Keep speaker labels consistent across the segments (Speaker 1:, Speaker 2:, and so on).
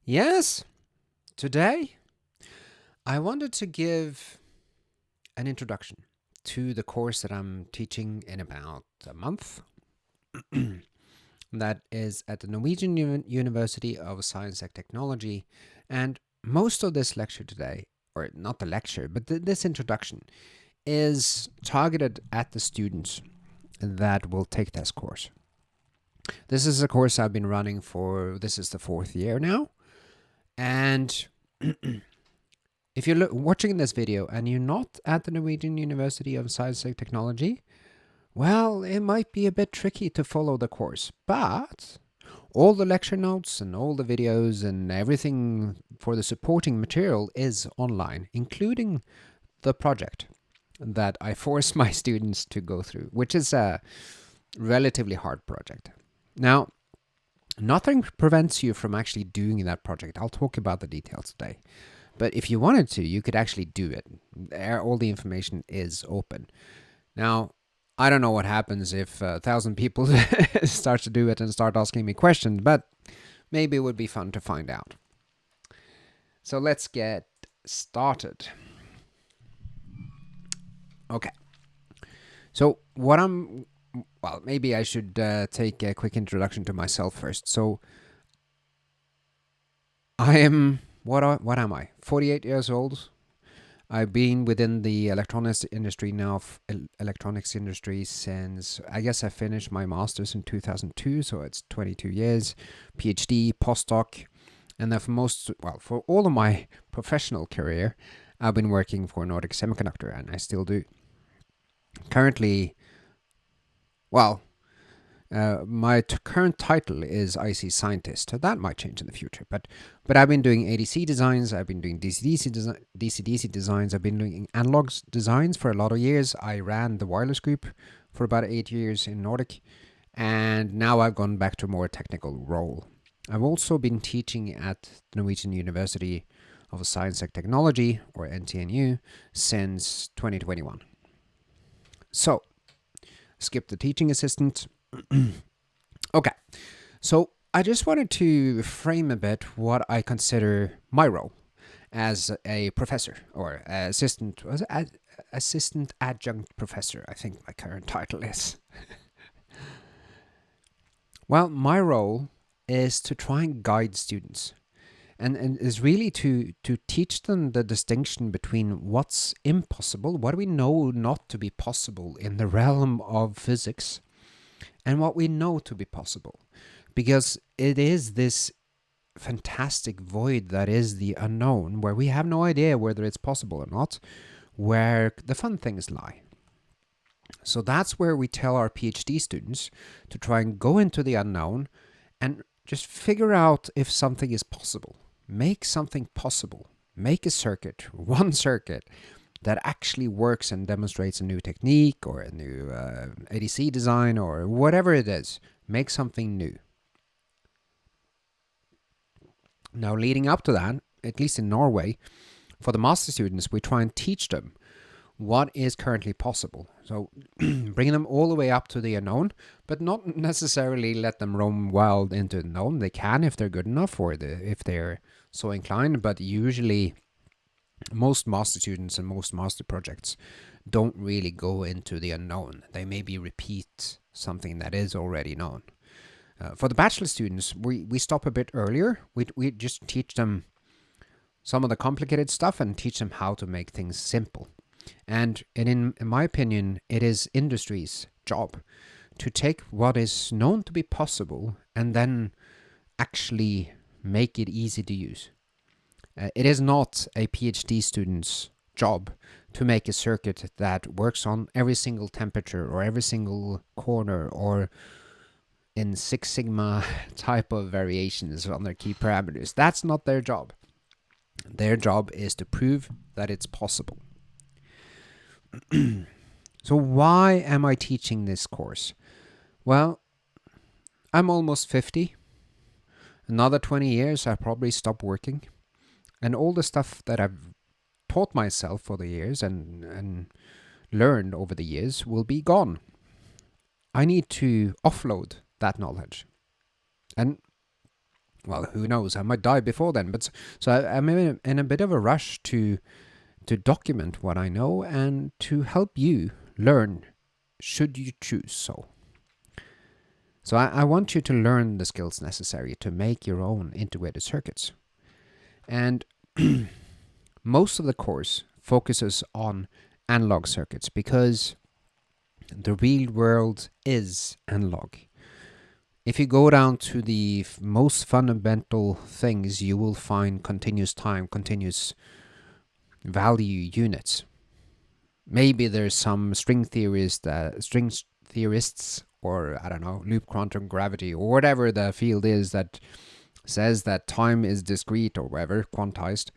Speaker 1: Yes, today I wanted to give an introduction to the course that I'm teaching in about a month. That is at the Norwegian University of Science and Technology. And most of this lecture today, or not the lecture, but this introduction, is targeted at the students that will take this course. This is a course I've been running for, this is the 4th year now. And if you're watching this video and you're not at the Norwegian University of Science and Technology, well, it might be a bit tricky to follow the course, but all the lecture notes and all the videos and everything for the supporting material is online, including the project that I force my students to go through, which is a relatively hard project. Now, nothing prevents you from actually doing that project. I'll talk about the details today. But if you wanted to, you could actually do it. All the information is open. Now, I don't know what happens if 1,000 people start to do it and start asking me questions, but maybe it would be fun to find out. So let's get started. Okay. So maybe I should take a quick introduction to myself first. So I am, what am I? 48 years old. I've been within the electronics industry now, electronics industry since, I guess I finished my master's in 2002, so it's 22 years, PhD, postdoc, and then for all of my professional career, I've been working for Nordic Semiconductor, and I still do. Currently, my current title is IC scientist. That might change in the future, but I've been doing ADC designs. I've been doing DC-DC designs. I've been doing analog designs for a lot of years. I ran the wireless group for about 8 years in Nordic, and now I've gone back to a more technical role. I've also been teaching at the Norwegian University of Science and Technology, or NTNU, since 2021. So, skip the teaching assistant. Okay, so I just wanted to frame a bit what I consider my role as a professor, or assistant adjunct professor, I think my current title is. Well, my role is to try and guide students, and is really to teach them the distinction between what's impossible, what do we know not to be possible in the realm of physics, and what we know to be possible. Because it is this fantastic void that is the unknown, where we have no idea whether it's possible or not, where the fun things lie. So that's where we tell our PhD students to try and go into the unknown and just figure out if something is possible. Make something possible. Make a circuit, one circuit, that actually works and demonstrates a new technique or a new ADC design or whatever it is. Make something new. Now, leading up to that, at least in Norway, for the master students, we try and teach them what is currently possible. So bring them all the way up to the unknown, but not necessarily let them roam wild into the known. They can if they're good enough or if they're so inclined, but usually most master students and most master projects don't really go into the unknown. They maybe repeat something that is already known. For the bachelor students, we stop a bit earlier. We just teach them some of the complicated stuff and teach them how to make things simple. And in my opinion, it is industry's job to take what is known to be possible and then actually make it easy to use. It is not a PhD student's job to make a circuit that works on every single temperature or every single corner or in Six Sigma type of variations on their key parameters. That's not their job. Their job is to prove that it's possible. So why am I teaching this course? Well, I'm almost 50. Another 20 years, I probably stop working. And all the stuff that I've taught myself for the years and learned over the years will be gone. I need to offload that knowledge. And Well, who knows? I might die before then. But I'm in a bit of a rush to document what I know and to help you learn should you choose so. So I want you to learn the skills necessary to make your own integrated circuits. And most of the course focuses on analog circuits because the real world is analog. If you go down to the most fundamental things, you will find continuous time, continuous value units. Maybe there's some string theorists, or I don't know, loop quantum gravity, or whatever the field is that says that time is discrete or whatever, quantized.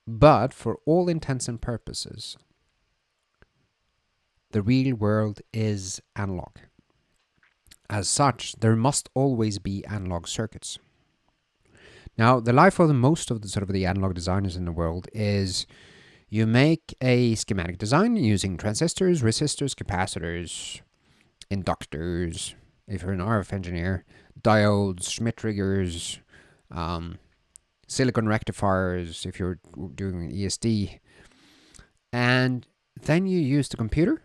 Speaker 1: But for all intents and purposes, the real world is analog. As such, there must always be analog circuits. Now, the life of most of the analog designers in the world is you make a schematic design using transistors, resistors, capacitors, inductors, if you're an RF engineer, diodes, Schmitt triggers, silicon rectifiers, if you're doing ESD. And then you use the computer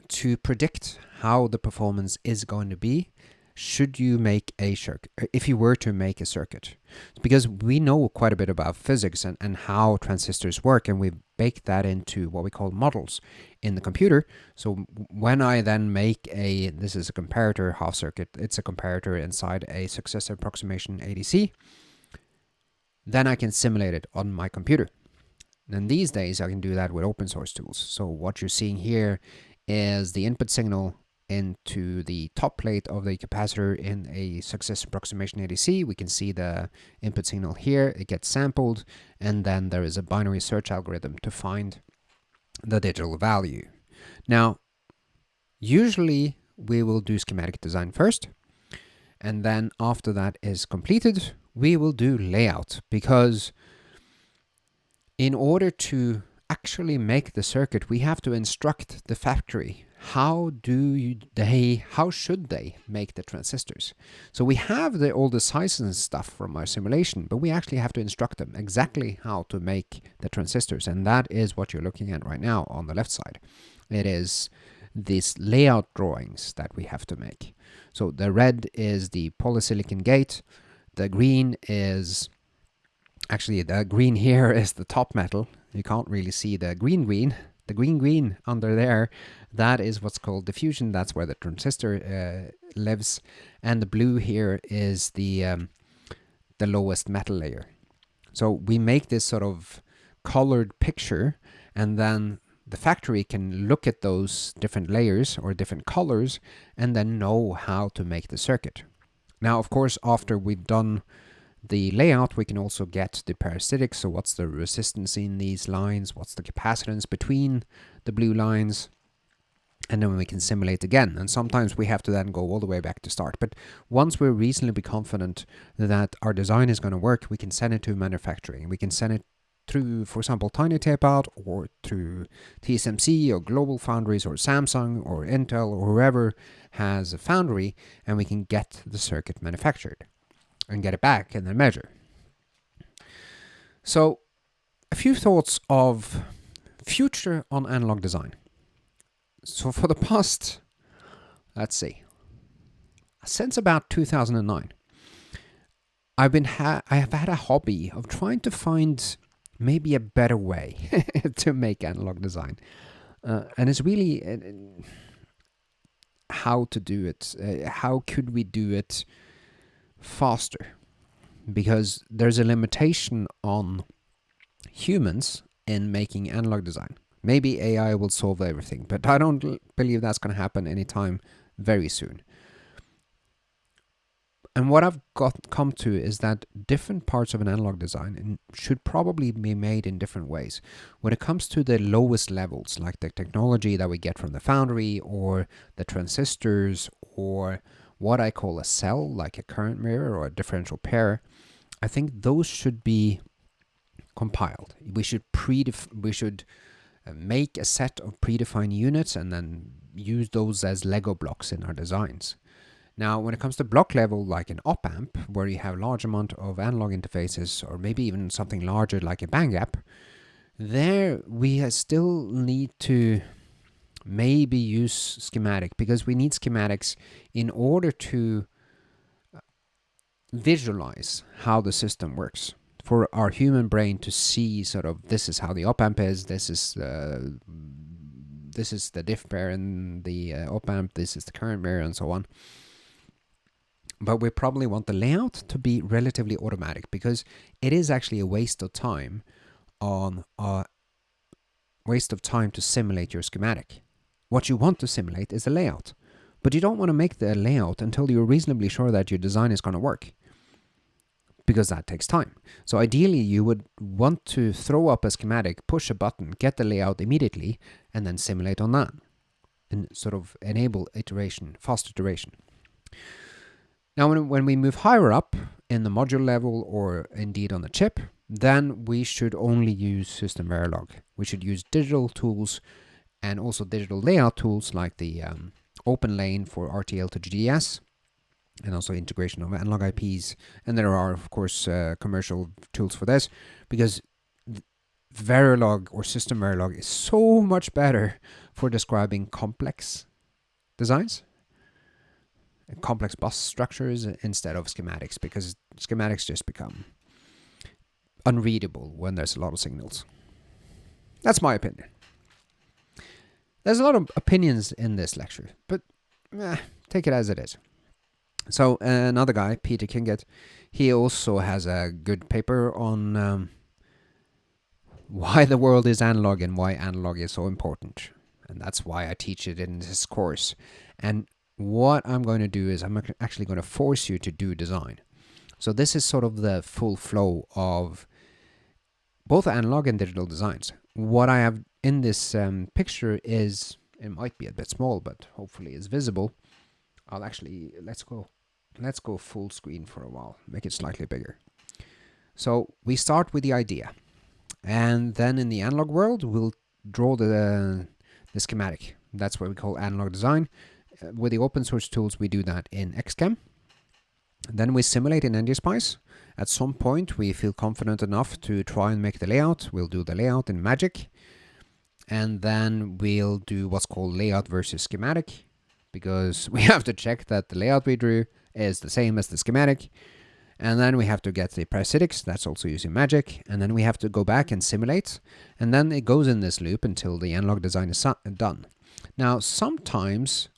Speaker 1: to predict how the performance is going to be should you make a circuit, if you were to make a circuit. Because we know quite a bit about physics and how transistors work, and we've baked that into what we call models in the computer. So when I then make this is a comparator half circuit, it's a comparator inside a successive approximation ADC, then I can simulate it on my computer. And these days I can do that with open source tools. So what you're seeing here is the input signal into the top plate of the capacitor in a successive approximation ADC. We can see the input signal here. It gets sampled, and then there is a binary search algorithm to find the digital value. Now, usually we will do schematic design first, and then after that is completed, we will do layout, because in order to actually make the circuit, we have to instruct the factory how should they make the transistors. So we have all the sizes and stuff from our simulation, but we actually have to instruct them exactly how to make the transistors, and that is what you're looking at right now on the left side. It is these layout drawings that we have to make. So the red is the polysilicon gate, the green is actually, the green here is the top metal. You can't really see the green. The green under there, that is what's called diffusion. That's where the transistor lives. And the blue here is the lowest metal layer. So we make this sort of colored picture, and then the factory can look at those different layers or different colors and then know how to make the circuit. Now, of course, after we've done the layout, we can also get the parasitics. So what's the resistance in these lines? What's the capacitance between the blue lines? And then we can simulate again. And sometimes we have to then go all the way back to start. But once we're reasonably confident that our design is going to work, we can send it to manufacturing. We can send it through, for example, Tiny Tape Out, or through TSMC or Global Foundries or Samsung or Intel or whoever has a foundry, and we can get the circuit manufactured and get it back and then measure. So a few thoughts of future on analog design. So for the past, let's see, since about 2009, I have had a hobby of trying to find maybe a better way to make analog design. And it's really how to do it. How could we do it faster? Because there's a limitation on humans in making analog design. Maybe AI will solve everything, but I don't believe that's going to happen anytime very soon. And what I've come to is that different parts of an analog design should probably be made in different ways. When it comes to the lowest levels, like the technology that we get from the foundry, or the transistors, or what I call a cell, like a current mirror or a differential pair, I think those should be compiled. We should make a set of predefined units and then use those as Lego blocks in our designs. Now, when it comes to block level, like an op-amp, where you have large amount of analog interfaces, or maybe even something larger like a band gap, there we still need to maybe use schematic, because we need schematics in order to visualize how the system works, for our human brain to see sort of, this is how the op-amp is, this is the diff pair in the op-amp, this is the current pair, and so on. But we probably want the layout to be relatively automatic, because it is actually a waste of time to simulate your schematic. What you want to simulate is the layout, but you don't want to make the layout until you're reasonably sure that your design is going to work, because that takes time. So ideally, you would want to throw up a schematic, push a button, get the layout immediately, and then simulate on that, and sort of enable iteration, fast iteration. Now, when we move higher up in the module level, or indeed on the chip, then we should only use system Verilog. We should use digital tools and also digital layout tools like the open lane for RTL to GDS, and also integration of analog IPs. And there are, of course, commercial tools for this, because Verilog or system Verilog is so much better for describing complex designs, complex bus structures, instead of schematics, because schematics just become unreadable when there's a lot of signals. That's my opinion. There's a lot of opinions in this lecture, but take it as it is. So another guy, Peter Kinget, he also has a good paper on why the world is analog and why analog is so important. And that's why I teach it in this course. And what I'm going to do is I'm actually going to force you to do design. So this is sort of the full flow of both analog and digital designs. What I have in this picture is, it might be a bit small, but hopefully it's visible. I'll actually, let's go full screen for a while, make it slightly bigger. So we start with the idea, and then in the analog world, we'll draw the schematic. That's what we call analog design. With the open source tools, we do that in XChem. Then we simulate in NGSpice. At some point, we feel confident enough to try and make the layout. We'll do the layout in Magic. And then we'll do what's called layout versus schematic, because we have to check that the layout we drew is the same as the schematic. And then we have to get the parasitics, that's also using Magic. And then we have to go back and simulate. And then it goes in this loop until the analog design is done. Now, sometimes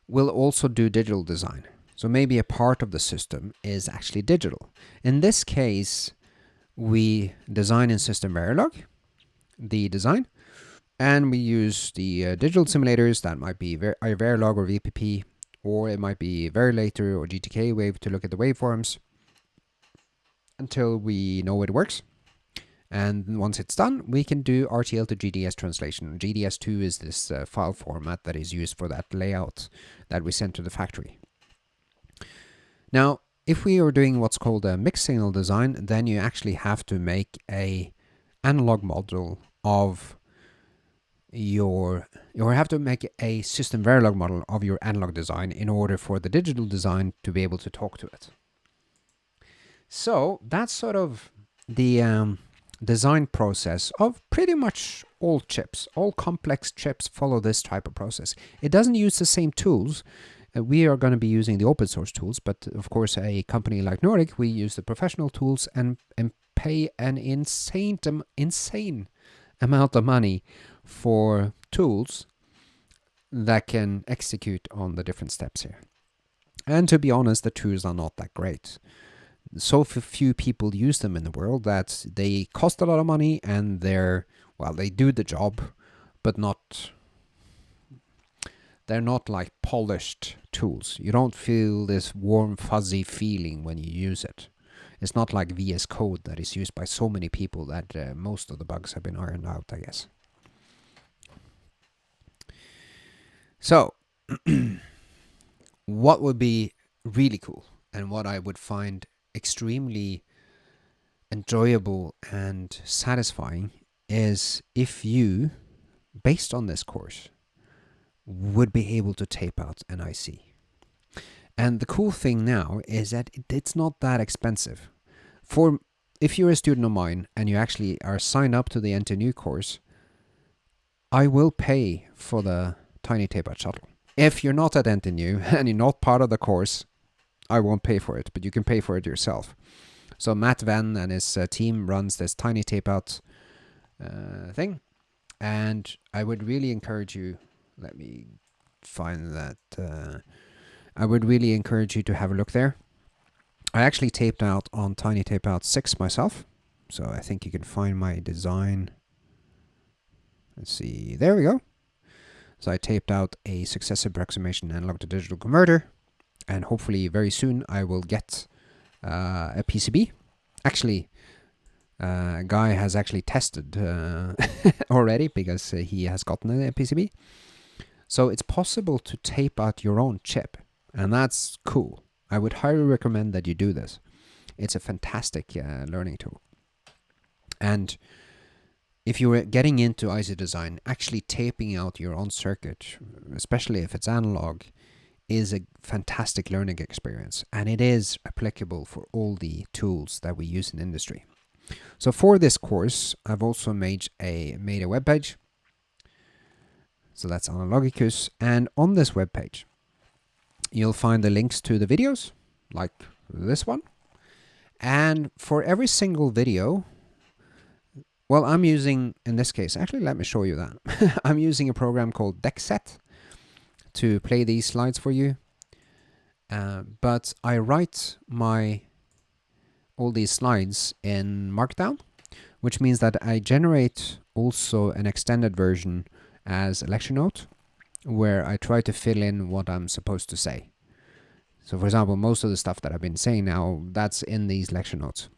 Speaker 1: we'll also do digital design. So maybe a part of the system is actually digital. In this case, we design in system Verilog, the design, and we use the digital simulators. That might be Verilog or VPP, or it might be Verilator or GTK Wave to look at the waveforms until we know it works. And once it's done, we can do RTL to GDS translation. GDS2 is this file format that is used for that layout that we send to the factory. Now, if we are doing what's called a mixed signal design, then you actually have to make a analog model of you have to make a system Verilog model of your analog design in order for the digital design to be able to talk to it. So that's sort of the design process of pretty much all chips. All complex chips follow this type of process. It doesn't use the same tools. We are going to be using the open source tools, but of course a company like Nordic, we use the professional tools and pay an insane amount of money for tools that can execute on the different steps here. And to be honest, the tools are not that great. So few people use them in the world that they cost a lot of money, and they do the job, but they're not like polished tools. You don't feel this warm, fuzzy feeling when you use it. It's not like VS Code that is used by so many people that most of the bugs have been ironed out, I guess. So, what would be really cool, and what I would find extremely enjoyable and satisfying, is if you, based on this course, would be able to tape out an IC. And the cool thing now is that it's not that expensive. If you're a student of mine and you actually are signed up to the NTNU course, I will pay for the tiny tape out shuttle. If you're not at NTNU and you're not part of the course, I won't pay for it, but you can pay for it yourself. So Matt Venn and his team runs this tiny tape out thing, and I would really encourage you. Let me find that. I would really encourage you to have a look there. I actually taped out on Tiny Tape Out 6 myself, so I think you can find my design. Let's see, there we go. So I taped out a successive approximation analog to digital converter, and hopefully very soon I will get a PCB. Actually, a guy has actually tested already because he has gotten a PCB. So it's possible to tape out your own chip, and that's cool. I would highly recommend that you do this. It's a fantastic learning tool. And if you're getting into IC design, actually taping out your own circuit, especially if it's analog, is a fantastic learning experience. And it is applicable for all the tools that we use in industry. So for this course, I've also made a web page. So that's Analogicus. And on this web page, you'll find the links to the videos, like this one. And for every single video, well, I'm using, in this case, actually, let me show you that. I'm using a program called DeckSet to play these slides for you. But I write all these slides in Markdown, which means that I generate also an extended version as a lecture note, where I try to fill in what I'm supposed to say. So for example, most of the stuff that I've been saying now, that's in these lecture notes.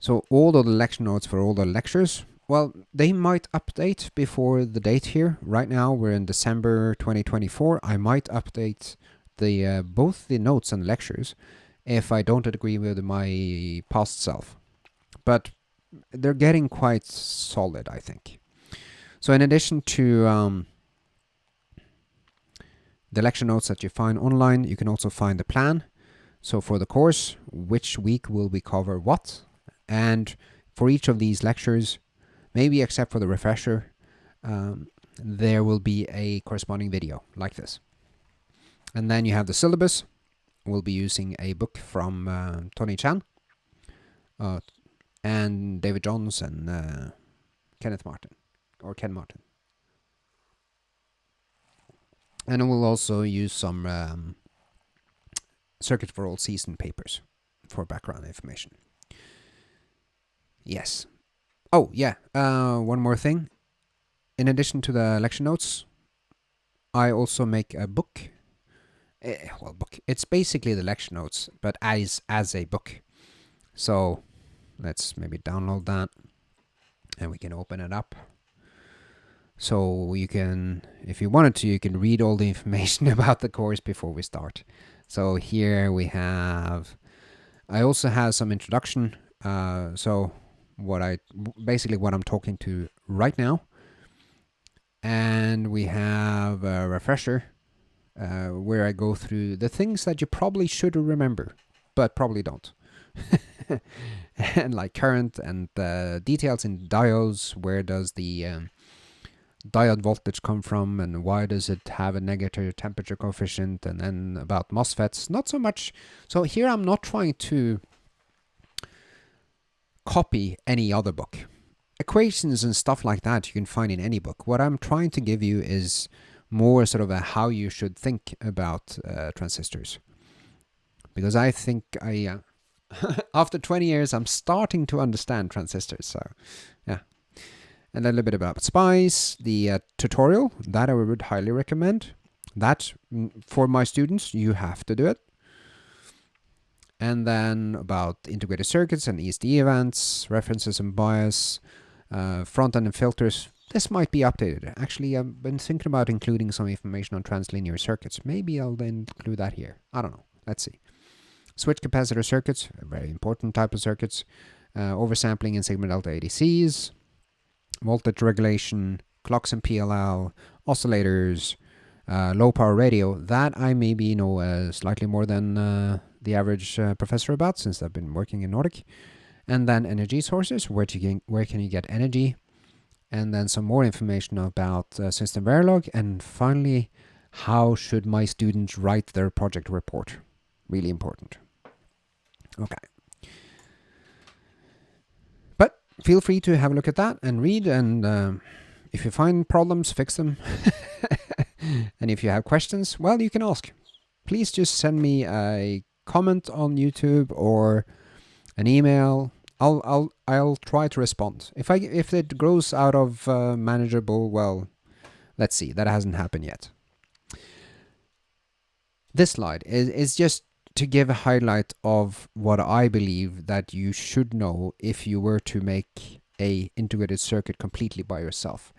Speaker 1: So all of the lecture notes for all the lectures, well, they might update before the date here. Right now, we're in December 2024. I might update the both the notes and the lectures if I don't agree with my past self. But they're getting quite solid, I think. So in addition to the lecture notes that you find online, you can also find the plan. So for the course, which week will we cover what? And for each of these lectures, maybe except for the refresher, there will be a corresponding video like this. And then you have the syllabus. We'll be using a book from Tony Chan and David Johns and Ken Martin. And we'll also use some Circuit for All Season papers for background information. Yes. Oh, yeah. One more thing. In addition to the lecture notes, I also make a book. Book. It's basically the lecture notes, but as a book. So let's maybe download that, and we can open it up. So you can, if you wanted to, you can read all the information about the course before we start. So here we have, I also have some introduction. So what I'm talking to right now. And we have a refresher where I go through the things that you probably should remember, but probably don't. And like current and details in diodes, where does the diode voltage come from and why does it have a negative temperature coefficient, and then about MOSFETs, not so much. So here I'm not trying to copy any other book. Equations and stuff like that you can find in any book. What I'm trying to give you is more sort of a how you should think about transistors. Because I think after 20 years, I'm starting to understand transistors. So, yeah. And a little bit about SPICE, the tutorial, that I would highly recommend. That, for my students, you have to do it. And then about integrated circuits and ESD events, references and bias, front-end and filters. This might be updated. Actually, I've been thinking about including some information on translinear circuits. Maybe I'll then include that here. I don't know. Let's see. Switch capacitor circuits, a very important type of circuits. Oversampling in sigma delta ADCs. Voltage regulation, clocks and PLL, oscillators, low power radio, that I maybe know slightly more than the average professor about, since I've been working in Nordic. And then energy sources, where can you get energy? And then some more information about system Verilog. And finally, how should my students write their project report? Really important. Okay. But feel free to have a look at that and read, and if you find problems, fix them. And if you have questions, well, you can ask. Please just send me a comment on YouTube or an email. I'll try to respond. If it grows out of manageable, well, let's see. That hasn't happened yet. This slide is just to give a highlight of what I believe that you should know if you were to make a integrated circuit completely by yourself.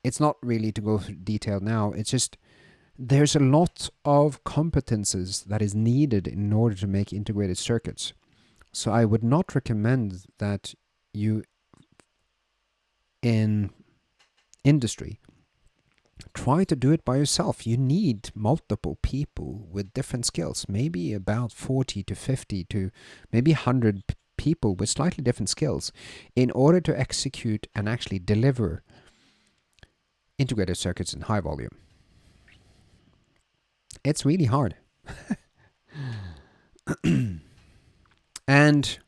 Speaker 1: It's not really to go through detail now. It's just there's a lot of competences that is needed in order to make integrated circuits. So I would not recommend that you in industry try to do it by yourself. You need multiple people with different skills, maybe about 40 to 50 to maybe 100 people with slightly different skills in order to execute and actually deliver integrated circuits in high volume. It's really hard. And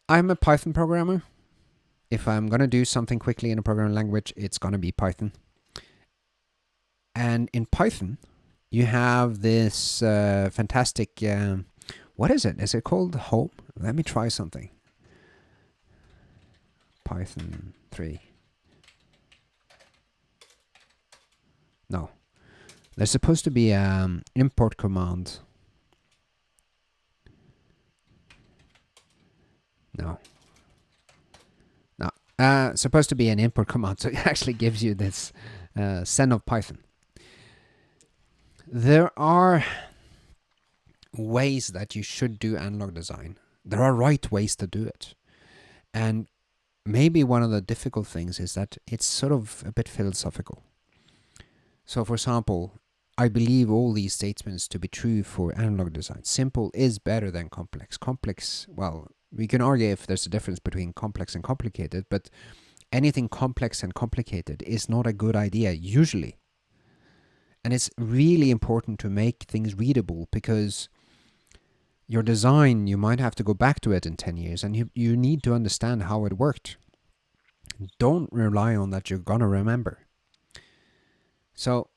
Speaker 1: I'm a Python programmer. If I'm going to do something quickly in a programming language, it's going to be Python. And in Python, you have this fantastic, what is it? Is it called home? Let me try something. Python 3. No. There's supposed to be an import command. No. Supposed to be an import command, so it actually gives you this send of Python. There are ways that you should do analog design. There are right ways to do it. And maybe one of the difficult things is that it's sort of a bit philosophical. So, for example, I believe all these statements to be true for analog design. Simple is better than complex. Complex, well, we can argue if there's a difference between complex and complicated, but anything complex and complicated is not a good idea, usually. And it's really important to make things readable, because your design, you might have to go back to it in 10 years, and you need to understand how it worked. Don't rely on that you're going to remember. So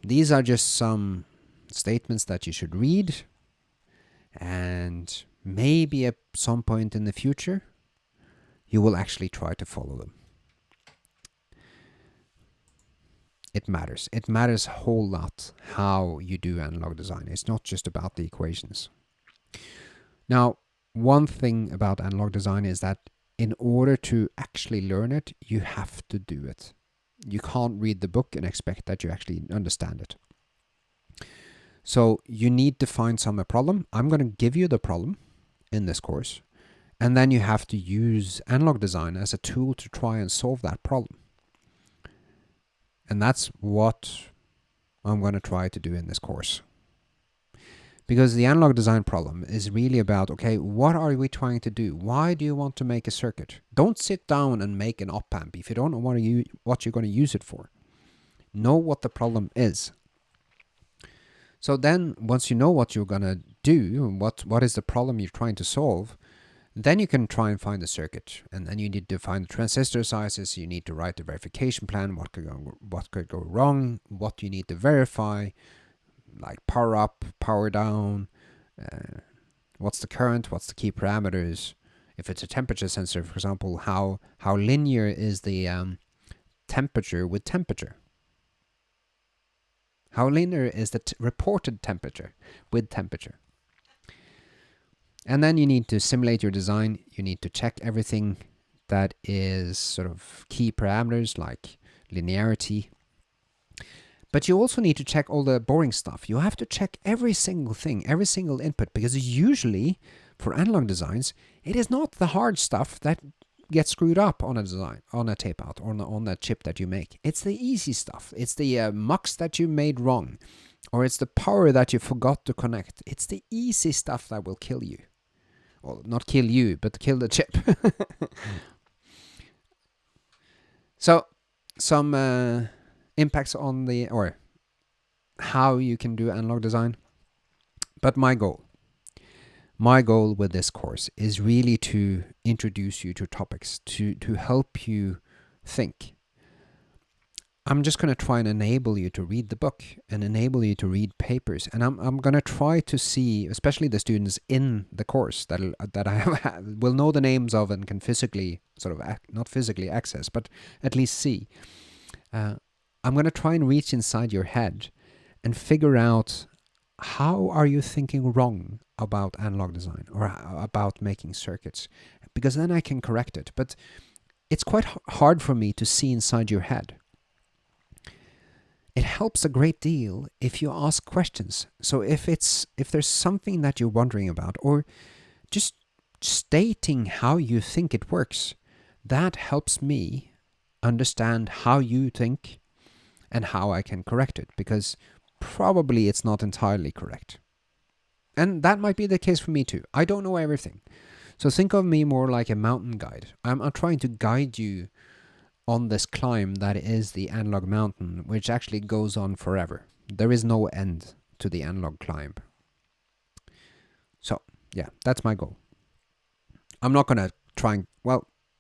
Speaker 1: these are just some statements that you should read, and maybe at some point in the future, you will actually try to follow them. It matters. It matters a whole lot how you do analog design. It's not just about the equations. Now, one thing about analog design is that in order to actually learn it, you have to do it. You can't read the book and expect that you actually understand it. So you need to find some problem. I'm going to give you the problem in this course, and then you have to use analog design as a tool to try and solve that problem. And that's what I'm going to try to do in this course. Because the analog design problem is really about, okay, what are we trying to do? Why do you want to make a circuit? Don't sit down and make an op-amp if you don't know what you're going to use it for. Know what the problem is. So then, once you know what you're going to do, what is the problem you're trying to solve, then you can try and find the circuit. And then you need to find the transistor sizes, you need to write the verification plan, what could go wrong, what you need to verify, like power up, power down, what's the current, what's the key parameters. If it's a temperature sensor, for example, how linear is the temperature with temperature? How linear is the reported temperature with temperature? And then you need to simulate your design. You need to check everything that is sort of key parameters like linearity. But you also need to check all the boring stuff. You have to check every single thing, every single input, because usually for analog designs, it is not the hard stuff that get screwed up on a design, on a tape out, or on a chip that you make. It's the easy stuff. It's the mux that you made wrong, or it's the power that you forgot to connect. It's the easy stuff that will kill you. Well, not kill you, but kill the chip. So, some impacts on or how you can do analog design. But my goal with this course is really to introduce you to topics, to help you think. I'm just going to try and enable you to read the book and enable you to read papers. And I'm going to try to see, especially the students in the course that I will know the names of and can physically, not physically access, but at least see. I'm going to try and reach inside your head and figure out, how are you thinking wrong about analog design or about making circuits? Because then I can correct it. But it's quite hard for me to see inside your head. It helps a great deal if you ask questions. So if there's something that you're wondering about, or just stating how you think it works, that helps me understand how you think and how I can correct it, because probably it's not entirely correct. And that might be the case for me too. I don't know everything. So think of me more like a mountain guide. I'm trying to guide you on this climb that is the analog mountain, which actually goes on forever. There is no end to the analog climb. So, yeah, that's my goal. I'm not going to try and,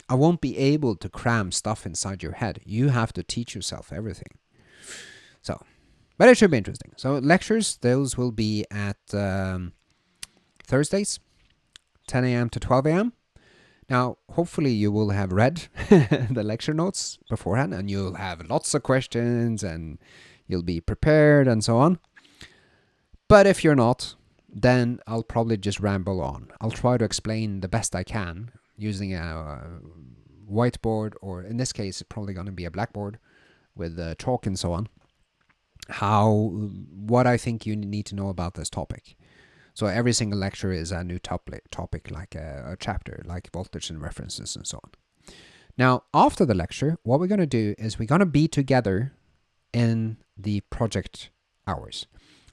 Speaker 1: I won't be able to cram stuff inside your head. You have to teach yourself everything. So, but it should be interesting. So lectures, those will be at Thursdays, 10 a.m. to 12 a.m. Now, hopefully you will have read the lecture notes beforehand, and you'll have lots of questions, and you'll be prepared and so on. But if you're not, then I'll probably just ramble on. I'll try to explain the best I can using a whiteboard, or in this case, it's probably going to be a blackboard with chalk and so on. What I think you need to know about this topic. So every single lecture is a new topic, like a chapter, like voltage and references and so on. Now, after the lecture, what we're going to do is we're going to be together in the project hours.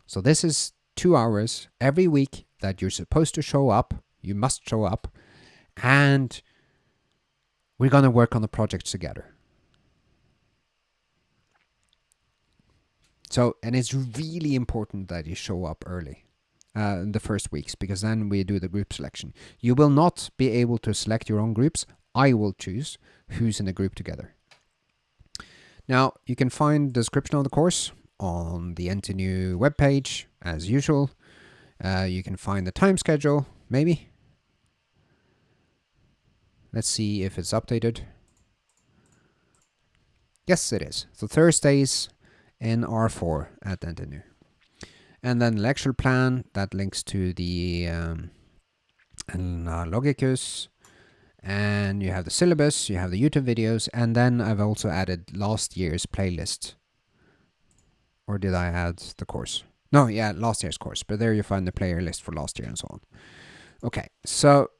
Speaker 1: So this is 2 hours every week that you're supposed to show up. You must show up. And we're going to work on the project together. So, and it's really important that you show up early in the first weeks, because then we do the group selection. You will not be able to select your own groups. I will choose who's in the group together. Now, you can find the description of the course on the NTNU webpage, as usual. You can find the time schedule, maybe. Let's see if it's updated. Yes, it is. So Thursdays in R4 at NTNU. And then lecture plan, that links to the Logicus. And you have the syllabus, you have the YouTube videos, and then I've also added last year's playlist. Or did I add the course? No, yeah, last year's course. But there you find the playlist for last year and so on. Okay, so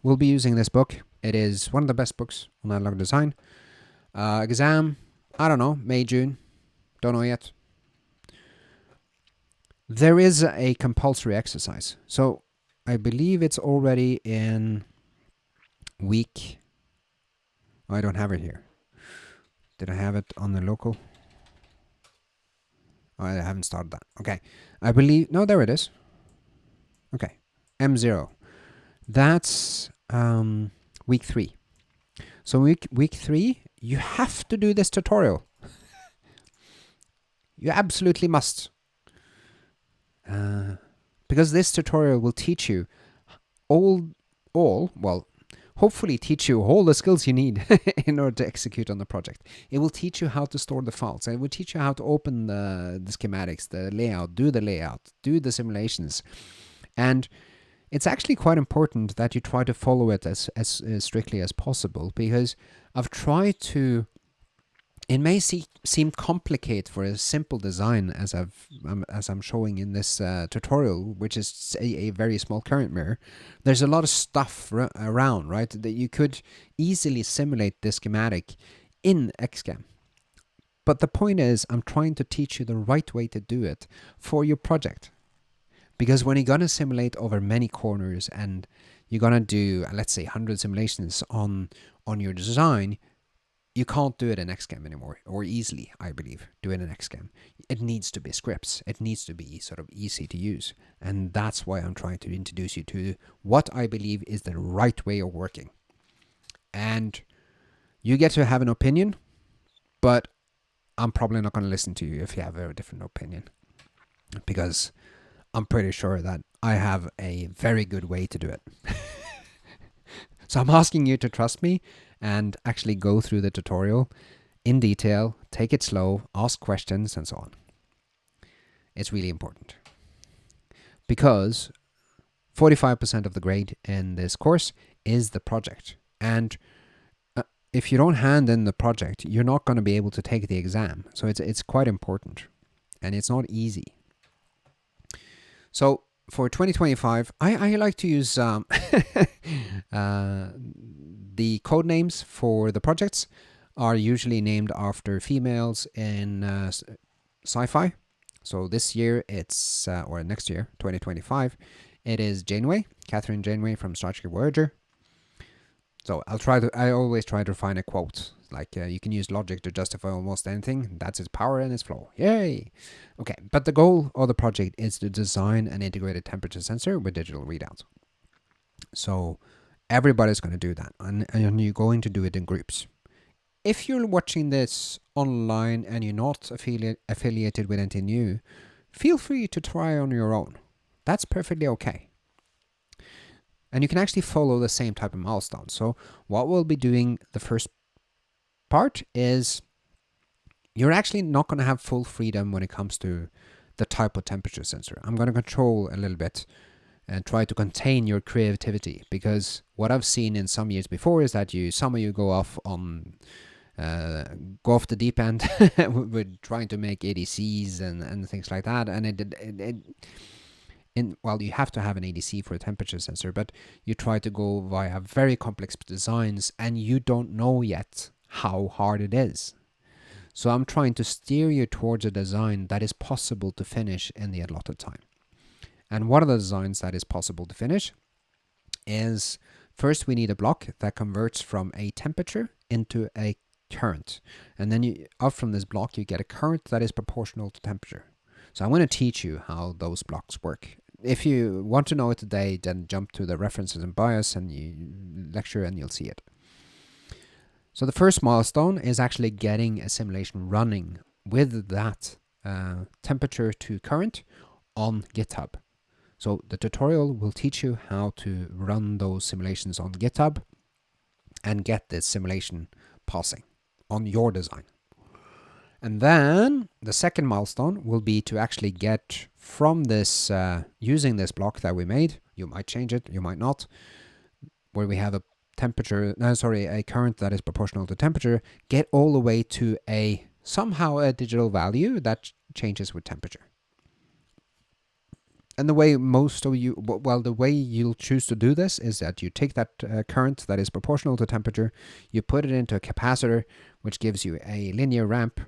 Speaker 1: we'll be using this book. It is one of the best books on analog design. Exam, I don't know, May, June. Don't know yet. There is a compulsory exercise. So I believe it's already in week. Oh, I don't have it here. Did I have it on the local? Oh, I haven't started that. Okay. I believe, no, there it is. Okay. M0. That's week 3. So week 3, you have to do this tutorial. You absolutely must. Because this tutorial will teach you hopefully teach you all the skills you need in order to execute on the project. It will teach you how to store the files. It will teach you how to open the schematics, the layout, do the simulations. And it's actually quite important that you try to follow it as strictly as possible, because I've tried to It may seem complicated for a simple design, as I'm showing in this tutorial, which is a very small current mirror. There's a lot of stuff around, right? That you could easily simulate this schematic in XCAM. But the point is, I'm trying to teach you the right way to do it for your project. Because when you're going to simulate over many corners and you're going to do, let's say, 100 simulations on your design, you can't do it in XCAM anymore, or easily, I believe, do it in XCAM. It needs to be scripts. It needs to be sort of easy to use. And that's why I'm trying to introduce you to what I believe is the right way of working. And you get to have an opinion, but I'm probably not going to listen to you if you have a different opinion, because I'm pretty sure that I have a very good way to do it. So I'm asking you to trust me and actually go through the tutorial in detail, take it slow, ask questions, and so on. It's really important, because 45% of the grade in this course is the project. And if you don't hand in the project, you're not going to be able to take the exam. So it's quite important, and it's not easy. So for 2025, I like to use the code names for the projects are usually named after females in sci-fi. So this year it's, or next year, 2025, it is Janeway, Catherine Janeway from Star Trek Voyager. So I always try to find a quote. Like you can use logic to justify almost anything. That's its power and its flow. Yay! Okay, but the goal of the project is to design an integrated temperature sensor with digital readouts. So everybody's going to do that, and you're going to do it in groups. If you're watching this online and you're not affiliated with NTNU, feel free to try on your own. That's perfectly okay. And you can actually follow the same type of milestones. So what we'll be doing the first part is you're actually not going to have full freedom when it comes to the type of temperature sensor. I'm going to control a little bit and try to contain your creativity, because what I've seen in some years before is that some of you go off the deep end with trying to make ADCs and things like that, and well, you have to have an ADC for a temperature sensor, but you try to go via very complex designs and you don't know yet how hard it is. So I'm trying to steer you towards a design that is possible to finish in the allotted time. And one of the designs that is possible to finish is, first we need a block that converts from a temperature into a current. And then up from this block you get a current that is proportional to temperature. So I'm going to teach you how those blocks work. If you want to know it today, then jump to the references and bias and you lecture and you'll see it. So the first milestone is actually getting a simulation running with that temperature to current on GitHub. So the tutorial will teach you how to run those simulations on GitHub and get this simulation passing on your design. And then the second milestone will be to actually get from this, using this block that we made, you might change it, you might not, where we have a current that is proportional to temperature, get all the way to somehow a digital value that changes with temperature. And the way the way you'll choose to do this is that you take that current that is proportional to temperature, you put it into a capacitor, which gives you a linear ramp,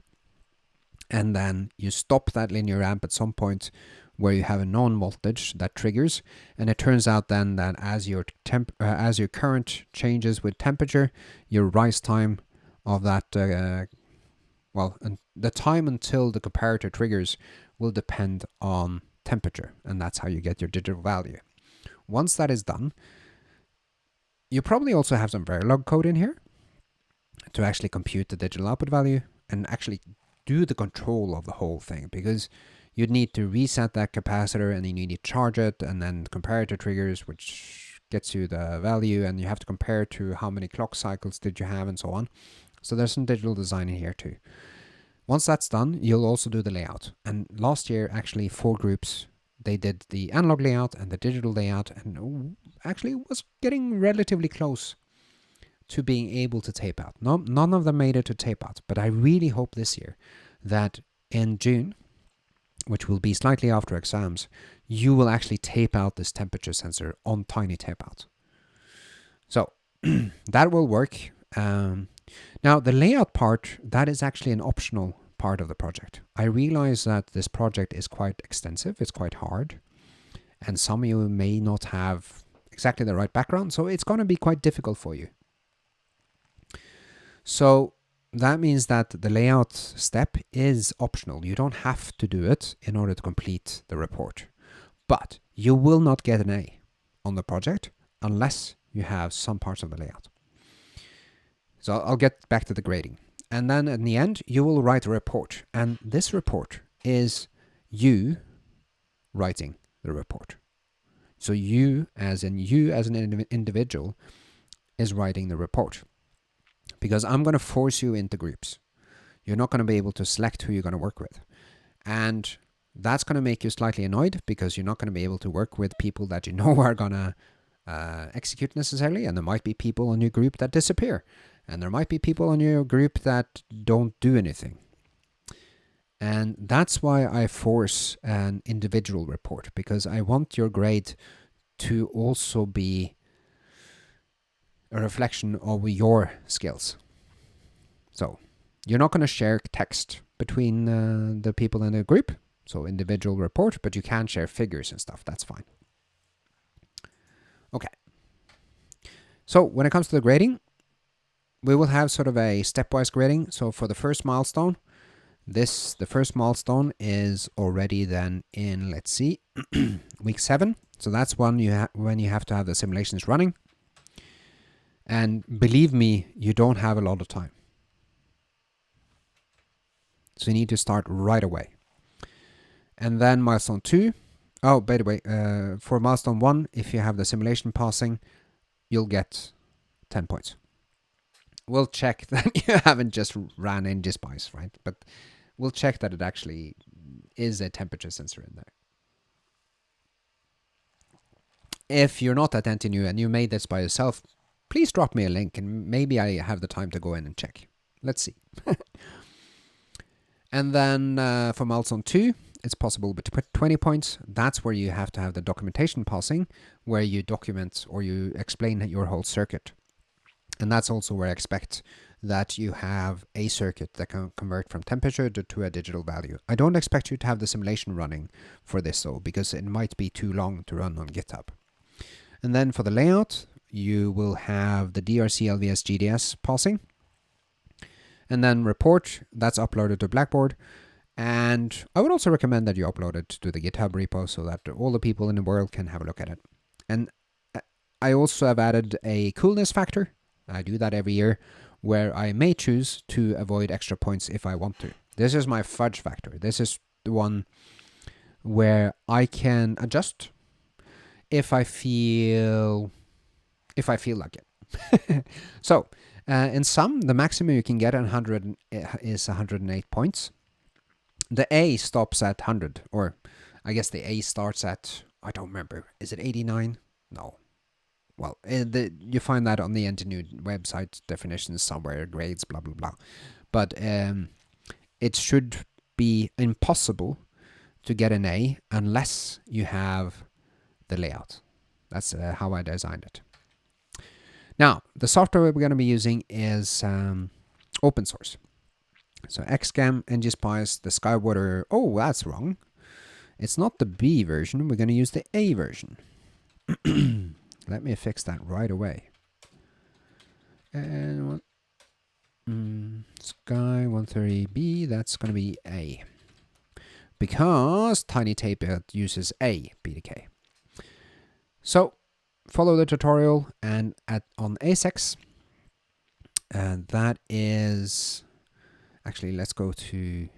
Speaker 1: and then you stop that linear ramp at some point where you have a non-voltage that triggers, and it turns out then that as your current changes with temperature, your rise time of that, and the time until the comparator triggers will depend on temperature, and that's how you get your digital value. Once that is done, you probably also have some Verilog code in here to actually compute the digital output value and actually do the control of the whole thing, because you'd need to reset that capacitor and you need to charge it, and then comparator triggers, which gets you the value, and you have to compare to how many clock cycles did you have and so on. So there's some digital design in here too. Once that's done, you'll also do the layout. And last year, actually, 4 groups, they did the analog layout and the digital layout, and actually was getting relatively close to being able to tape out. No, none of them made it to tape out, but I really hope this year that in June, which will be slightly after exams, you will actually tape out this temperature sensor on tiny tape out. So that will work. Now the layout part, that is actually an optional part of the project. I realize that this project is quite extensive, it's quite hard, and some of you may not have exactly the right background, so it's going to be quite difficult for you. So that means that the layout step is optional. You don't have to do it in order to complete the report. But you will not get an A on the project unless you have some parts of the layout. So I'll get back to the grading. And then in the end, you will write a report. And this report is you writing the report. So you as an individual is writing the report. Because I'm going to force you into groups. You're not going to be able to select who you're going to work with. And that's going to make you slightly annoyed because you're not going to be able to work with people that you know are going to execute necessarily. And there might be people on your group that disappear. And there might be people on your group that don't do anything. And that's why I force an individual report, because I want your grade to also be a reflection of your skills. So you're not going to share text between the people in the group, so individual report, but you can share figures and stuff. That's fine. Okay. So when it comes to the grading, we will have sort of a stepwise grading. So for the first milestone, the first milestone is already then in, let's see, week 7. So that's when you have to have the simulations running. And believe me, you don't have a lot of time. So you need to start right away. And then milestone 2. Oh, by the way, for milestone 1, if you have the simulation passing, you'll get 10 points. We'll check that you haven't just ran NGSpice, right? But we'll check that it actually is a temperature sensor in there. If you're not at NTNU and you made this by yourself, please drop me a link and maybe I have the time to go in and check. Let's see. And then for milestone 2, it's possible to put 20 points. That's where you have to have the documentation passing, where you document or you explain your whole circuit. And that's also where I expect that you have a circuit that can convert from temperature to a digital value. I don't expect you to have the simulation running for this though, because it might be too long to run on GitHub. And then for the layout, you will have the DRC LVS GDS passing. And then report, that's uploaded to Blackboard. And I would also recommend that you upload it to the GitHub repo so that all the people in the world can have a look at it. And I also have added a coolness factor. I do that every year, where I may choose to avoid extra points if I want to. This is my fudge factor. This is the one where I can adjust if I feel like it. So in some, the maximum you can get on 100 is 108 points. The A stops at 100, or I guess the A starts at, I don't remember, is it 89? No. Well, you find that on the NTNU website, definitions somewhere, grades, blah, blah, blah. But it should be impossible to get an A unless you have the layout. That's how I designed it. Now, the software we're going to be using is open source. So XCAM, NGSpice, the Skywater. Oh, that's wrong. It's not the B version. We're going to use the A version. Let me fix that right away. And Sky 130B, that's going to be A. Because Tiny Tape uses A BDK. So, follow the tutorial and on ASICs. And that is... Actually, let's go to...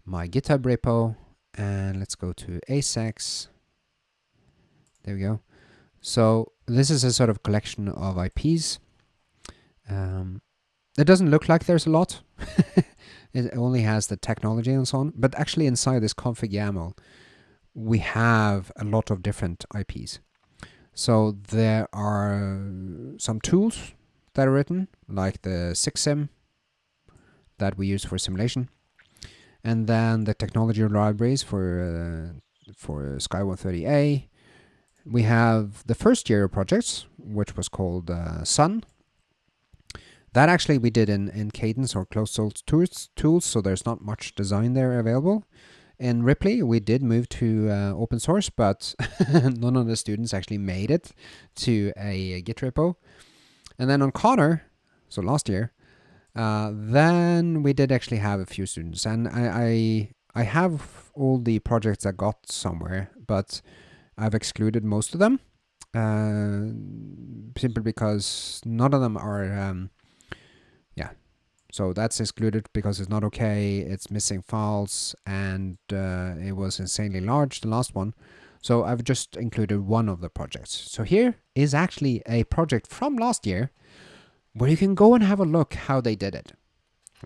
Speaker 1: my GitHub repo. And let's go to ASICs. There we go. So this is a sort of collection of IPs. It doesn't look like there's a lot. It only has the technology and so on. But actually inside this config YAML, we have a lot of different IPs. So there are some tools that are written, like the 6Sim that we use for simulation, and then the technology libraries for Sky 130A. We have the first year projects, which was called Sun. That actually we did in Cadence or closed source tools, so there's not much design there available. In Ripley, we did move to open source, but none of the students actually made it to a Git repo. And then on Connor, so last year, then we did actually have a few students. And I have all the projects that got somewhere, but I've excluded most of them, simply because none of them are... So that's excluded because it's not okay, it's missing files, and it was insanely large, the last one. So I've just included one of the projects. So here is actually a project from last year where you can go and have a look how they did it,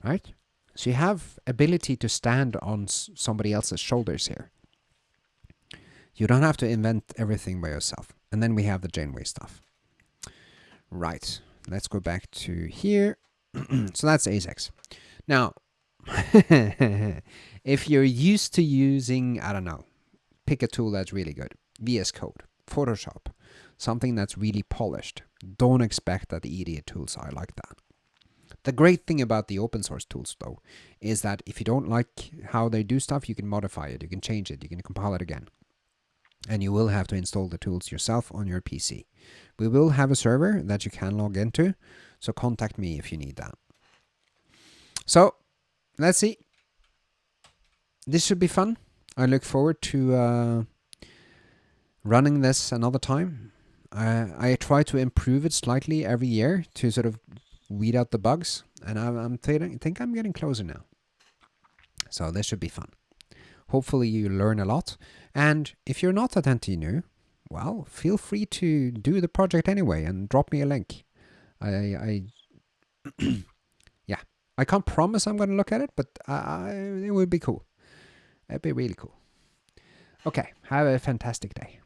Speaker 1: right? So you have ability to stand on somebody else's shoulders here. You don't have to invent everything by yourself. And then we have the Janeway stuff. Right, let's go back to here. So that's ASICs. Now, if you're used to using, I don't know, pick a tool that's really good, VS Code, Photoshop, something that's really polished, don't expect that the idiot tools are like that. The great thing about the open source tools, though, is that if you don't like how they do stuff, you can modify it, you can change it, you can compile it again. And you will have to install the tools yourself on your PC. We will have a server that you can log into, so contact me if you need that. So, let's see. This should be fun. I look forward to running this another time. I try to improve it slightly every year to sort of weed out the bugs, and I think I'm getting closer now. So this should be fun. Hopefully you learn a lot. And if you're not at NTNU, well, feel free to do the project anyway and drop me a link. Yeah, I can't promise I'm going to look at it, but it would be cool. It'd be really cool. Okay, have a fantastic day.